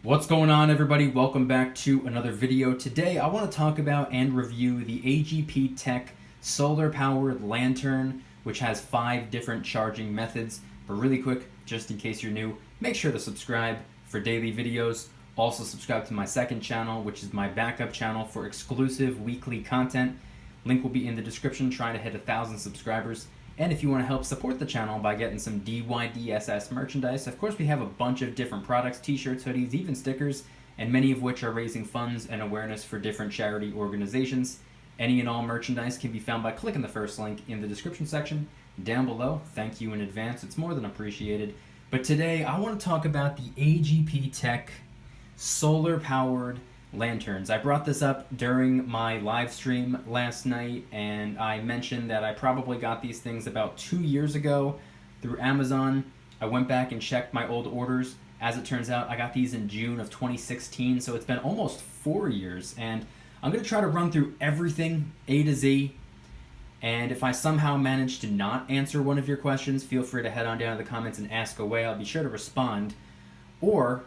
What's going on, everybody? Welcome back to another video. Today I want to talk about and review the AGPTEK Solar Powered Lantern, which has 5 different charging methods. But really quick, just in case you're new, make sure to subscribe for daily videos. Also subscribe to my second channel, which is my backup channel for exclusive weekly content. Link will be in the description, trying to hit 1,000 subscribers. And if you want to help support the channel by getting some DYDSS merchandise, of course we have a bunch of different products, t-shirts, hoodies, even stickers, and many of which are raising funds and awareness for different charity organizations. Any and all merchandise can be found by clicking the first link in the description section down below. Thank you in advance, it's more than appreciated. But today I want to talk about the AGPTEK Solar Powered Lanterns. I brought this up during my live stream last night, and I mentioned that I probably got these things about 2 years ago through Amazon. I went back and checked my old orders. As it turns out, I got these in June of 2016, so it's been almost 4 years, and I'm going to try to run through everything A to Z, and if I somehow manage to not answer one of your questions, feel free to head on down to the comments and ask away. I'll be sure to respond. Or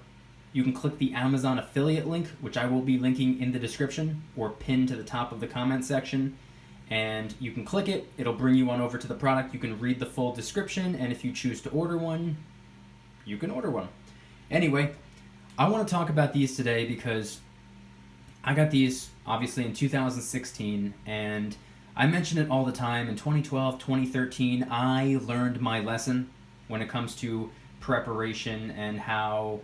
you can click the Amazon affiliate link, which I will be linking in the description or pinned to the top of the comment section. And you can click it, it'll bring you on over to the product. You can read the full description, and if you choose to order one, you can order one. Anyway, I want to talk about these today because I got these obviously in 2016, and I mention it all the time. In 2012, 2013, I learned my lesson when it comes to preparation and how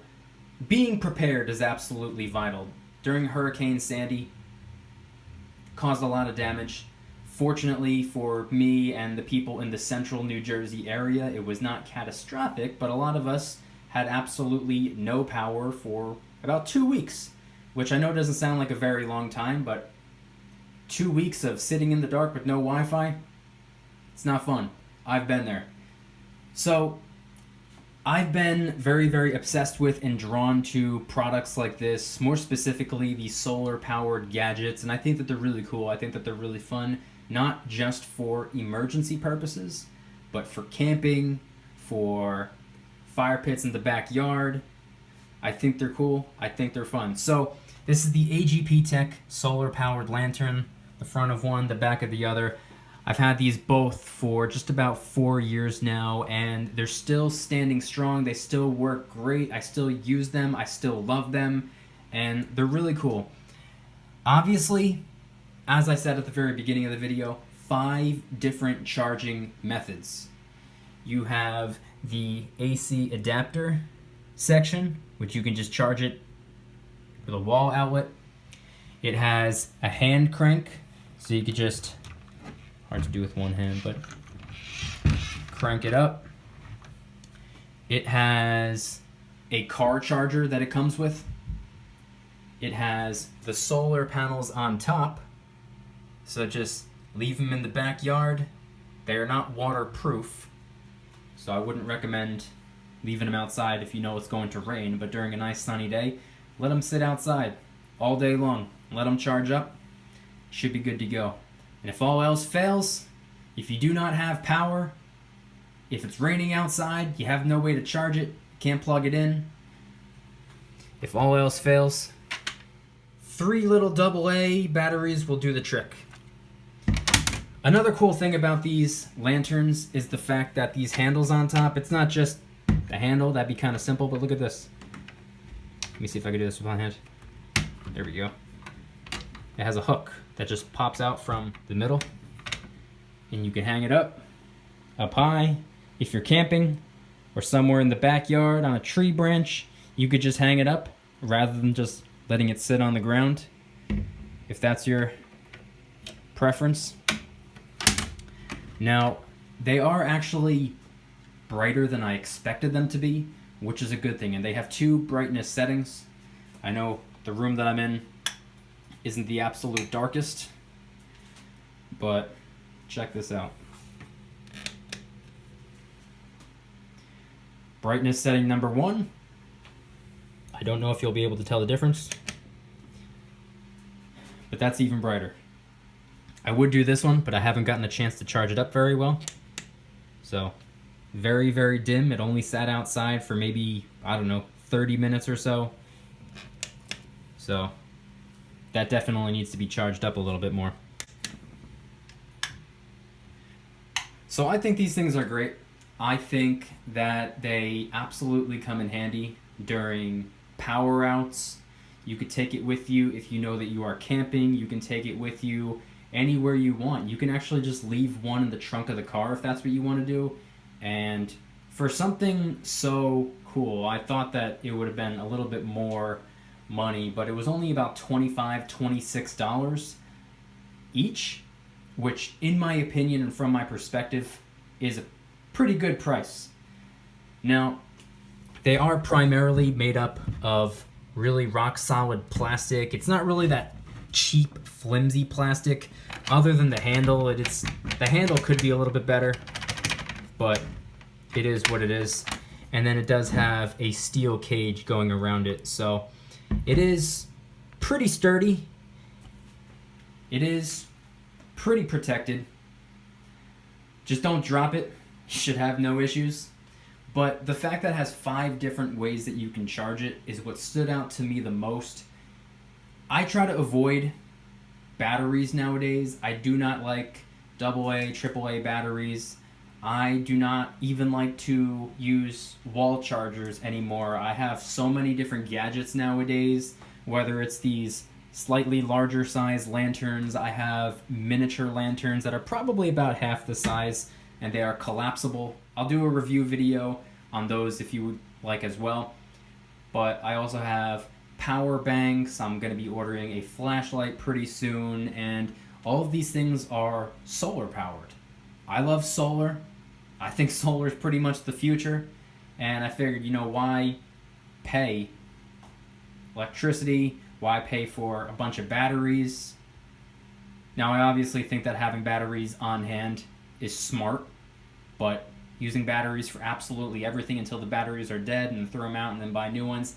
being prepared is absolutely vital. During Hurricane Sandy, caused a lot of damage. Fortunately for me and the people in the central New Jersey area, it was not catastrophic, but a lot of us had absolutely no power for about 2 weeks, which I know doesn't sound like a very long time, but 2 weeks of sitting in the dark with no Wi-Fi, it's not fun. I've been there. So I've been very obsessed with and drawn to products like this, more specifically the solar powered gadgets, and I think that they're really cool. I think that they're really fun, not just for emergency purposes, but for camping, for fire pits in the backyard. I think they're cool. I think they're fun. So this is the AGPTEK Solar Powered Lantern, the front of one, the back of the other. I've had these both for just about 4 years now, and they're still standing strong. They still work great. I still use them. I still love them, and they're really cool. Obviously, as I said at the very beginning of the video, 5 different charging methods. You have the AC adapter section, which you can just charge it with a wall outlet. It has a hand crank, so you could just, hard to do with one hand, but crank it up. It has a car charger that it comes with. It has the solar panels on top, so just leave them in the backyard. They are not waterproof, so I wouldn't recommend leaving them outside if you know it's going to rain, but during a nice sunny day, let them sit outside all day long. Let them charge up. Should be good to go. And if all else fails, if you do not have power, if it's raining outside, you have no way to charge it, can't plug it in. If all else fails, 3 little AA batteries will do the trick. Another cool thing about these lanterns is the fact that these handles on top, it's not just the handle, that'd be kind of simple, but look at this. Let me see if I can do this with my hand. There we go. It has a hook that just pops out from the middle, and you can hang it up high. If you're camping or somewhere in the backyard on a tree branch, you could just hang it up rather than just letting it sit on the ground, if that's your preference. Now, they are actually brighter than I expected them to be, which is a good thing, and they have 2 brightness settings. I know the room that I'm in isn't the absolute darkest, but check this out. Brightness setting number 1. I don't know if you'll be able to tell the difference, but that's even brighter. I would do this one, but I haven't gotten a chance to charge it up very well. So very dim. It only sat outside for maybe, I don't know, 30 minutes or so. So that definitely needs to be charged up a little bit more. So I think these things are great. I think that they absolutely come in handy during power outs. You could take it with you if you know that you are camping. You can take it with you anywhere you want. You can actually just leave one in the trunk of the car if that's what you want to do. And for something so cool, I thought that it would have been a little bit more money, but it was only about $25, $26 each, which in my opinion and from my perspective is a pretty good price. Now, they are primarily made up of really rock solid plastic. It's not really that cheap, flimsy plastic. Other than the handle, the handle could be a little bit better, but it is what it is. And then it does have a steel cage going around it, so it is pretty sturdy. It is pretty protected. Just don't drop it. You should have no issues. But the fact that it has 5 different ways that you can charge it is what stood out to me the most. I try to avoid batteries nowadays. I do not like AA, AAA batteries. I do not even like to use wall chargers anymore. I have so many different gadgets nowadays, whether it's these slightly larger size lanterns. I have miniature lanterns that are probably about half the size, and they are collapsible. I'll do a review video on those if you would like as well. But I also have power banks. I'm going to be ordering a flashlight pretty soon, and all of these things are solar powered. I love solar. I think solar is pretty much the future, and I figured, why pay electricity? Why pay for a bunch of batteries? Now, I obviously think that having batteries on hand is smart, but using batteries for absolutely everything until the batteries are dead and throw them out and then buy new ones,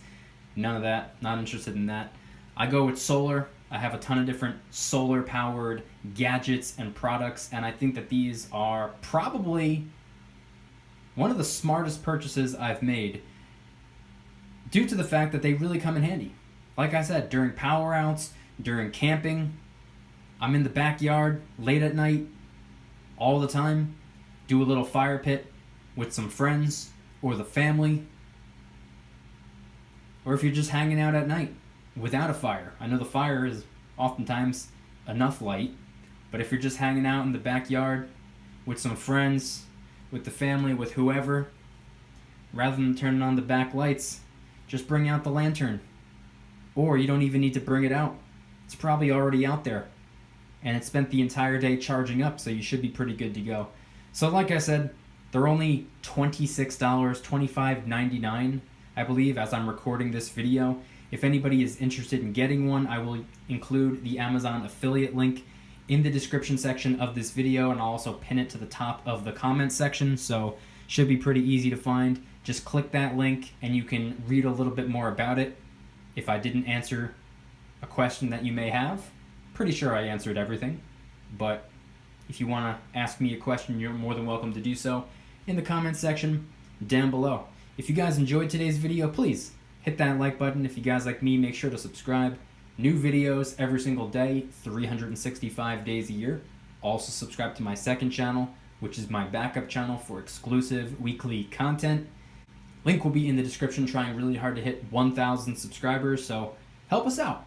none of that. Not interested in that. I go with solar. I have a ton of different solar powered gadgets and products, and I think that these are probably one of the smartest purchases I've made due to the fact that they really come in handy. Like I said, during power outs, during camping, I'm in the backyard late at night all the time, do a little fire pit with some friends or the family, or if you're just hanging out at night without a fire. I know the fire is oftentimes enough light, but if you're just hanging out in the backyard with some friends, with the family, with whoever, rather than turning on the back lights, just bring out the lantern. Or you don't even need to bring it out. It's probably already out there, and it spent the entire day charging up, so you should be pretty good to go. So like I said, they're only $26, $25.99, I believe, as I'm recording this video. If anybody is interested in getting one, I will include the Amazon affiliate link in the description section of this video, and I'll also pin it to the top of the comment section, so should be pretty easy to find. Just click that link and you can read a little bit more about it. If I didn't answer a question that you may have, pretty sure I answered everything, but if you want to ask me a question, you're more than welcome to do so in the comment section down below. If you guys enjoyed today's video, please hit that like button. If you guys like me, make sure to subscribe. New videos every single day, 365 days a year. Also subscribe to my second channel, which is my backup channel for exclusive weekly content. Link will be in the description. Trying really hard to hit 1,000 subscribers, so help us out.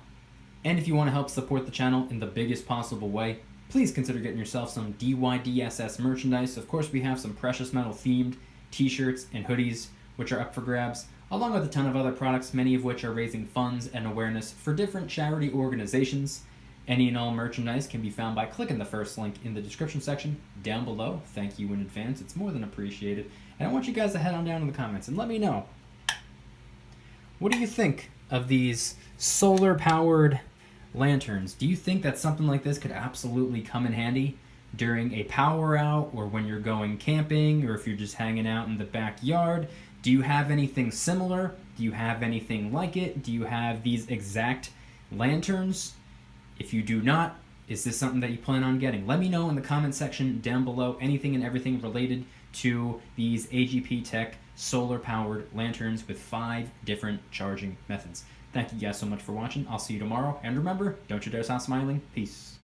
And if you want to help support the channel in the biggest possible way, please consider getting yourself some DYDSS merchandise. Of course, we have some precious metal themed t-shirts and hoodies, which are up for grabs, along with a ton of other products, many of which are raising funds and awareness for different charity organizations. Any and all merchandise can be found by clicking the first link in the description section down below. Thank you in advance. It's more than appreciated. And I want you guys to head on down in the comments and let me know, what do you think of these solar-powered lanterns? Do you think that something like this could absolutely come in handy during a power out, or when you're going camping, or if you're just hanging out in the backyard? Do you have anything similar? Do you have anything like it? Do you have these exact lanterns? If you do not, is this something that you plan on getting? Let me know in the comment section down below anything and everything related to these AGPTEK solar powered lanterns with 5 different charging methods. Thank you guys so much for watching. I'll see you tomorrow. And remember, don't you dare stop smiling. Peace.